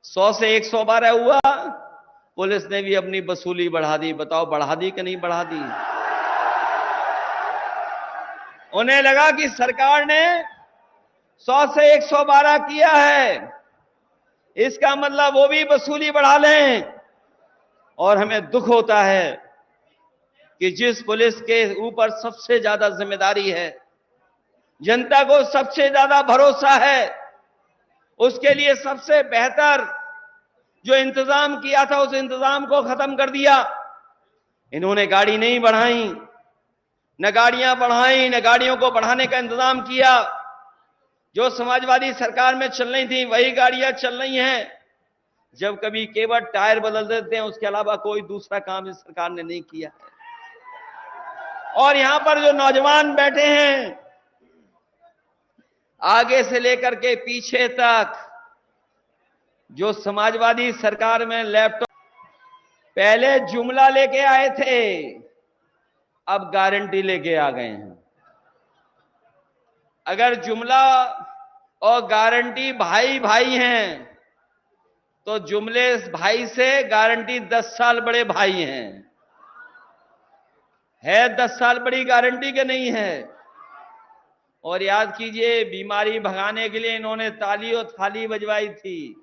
100 से 112 हुआ, पुलिस ने भी अपनी वसूली बढ़ा दी। बताओ बढ़ा दी कि नहीं बढ़ा दी? उन्हें लगा कि सरकार ने 100 से 112 किया है, इसका मतलब वो भी वसूली बढ़ा लें। और हमें दुख होता है कि जिस पुलिस के ऊपर सबसे ज्यादा जिम्मेदारी है, जनता को सबसे ज्यादा भरोसा है, उसके लिए सबसे बेहतर जो इंतजाम किया था उस इंतजाम को खत्म कर दिया। इन्होंने गाड़ी नहीं बढ़ाई, न गाड़ियां बढ़ाई, न गाड़ियों को बढ़ाने का इंतजाम किया। जो समाजवादी सरकार में चल रही थी वही गाड़ियां चल रही हैं। जब कभी केवल टायर बदल देते हैं, उसके अलावा कोई दूसरा काम इस सरकार ने नहीं किया है। और यहां पर जो नौजवान बैठे हैं, आगे से लेकर के पीछे तक, जो समाजवादी सरकार में लैपटॉप पहले जुमला लेके आए थे, अब गारंटी लेके आ गए हैं। अगर जुमला और गारंटी भाई भाई हैं, तो जुमले भाई से गारंटी 10 साल बड़े भाई हैं। है 10 साल बड़ी गारंटी के नहीं है? और याद कीजिए, बीमारी भगाने के लिए इन्होंने ताली और थाली बजवाई थी।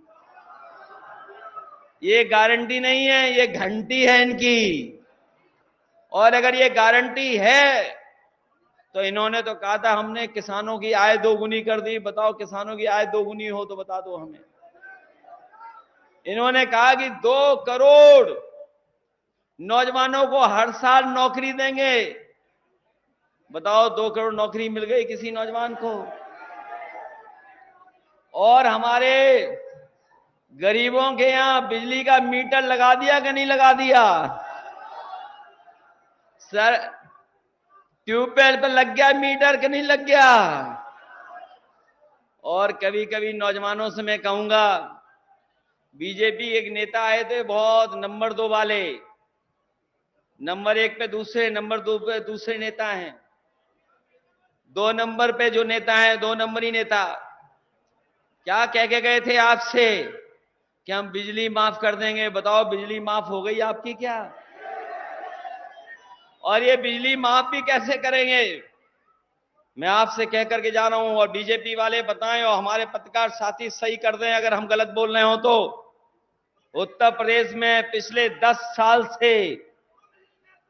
ये गारंटी नहीं है, ये घंटी है इनकी। और अगर ये गारंटी है तो इन्होंने तो कहा था हमने किसानों की आय दोगुनी कर दी। बताओ किसानों की आय दोगुनी हो तो बता दो हमें। इन्होंने कहा कि 2 करोड़ नौजवानों को हर साल नौकरी देंगे। बताओ 2 करोड़ नौकरी मिल गई किसी नौजवान को? और हमारे गरीबों के यहां बिजली का मीटर लगा दिया कि नहीं लगा दिया? सर, ट्यूबवेल पर लग गया मीटर कि नहीं लग गया? और कभी कभी नौजवानों से मैं कहूंगा, बीजेपी एक नेता आए थे बहुत नंबर 2 वाले, नंबर 1 पे दूसरे, नंबर 2 पे दूसरे नेता हैं। 2 नंबर पे जो नेता है, 2 नंबरी नेता, क्या कह के गए थे आपसे कि हम बिजली माफ कर देंगे? बताओ बिजली माफ हो गई आपकी क्या? और ये बिजली माफ भी कैसे करेंगे? मैं आपसे कह करके जा रहा हूं, और बीजेपी वाले बताएं और हमारे पत्रकार साथी सही कर दें अगर हम गलत बोल रहे हो तो। उत्तर प्रदेश में पिछले 10 साल से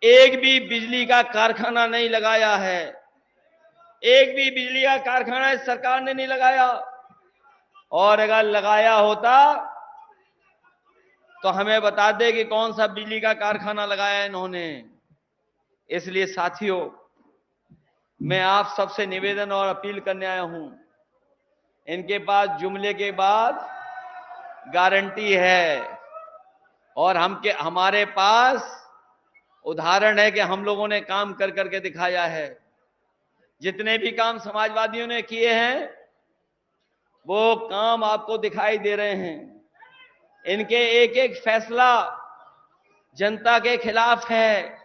एक भी बिजली का कारखाना नहीं लगाया है। एक भी बिजली का कारखाना इस सरकार ने नहीं लगाया। और अगर लगाया होता तो हमें बता दे कि कौन सा बिजली का कारखाना लगाया इन्होंने। इसलिए साथियों, मैं आप सबसे निवेदन और अपील करने आया हूं, इनके पास जुमले के बाद गारंटी है, और हमारे पास उदाहरण है कि हम लोगों ने काम कर करके दिखाया है। जितने भी काम समाजवादियों ने किए हैं वो काम आपको दिखाई दे रहे हैं। इनके एक एक फैसला जनता के खिलाफ है।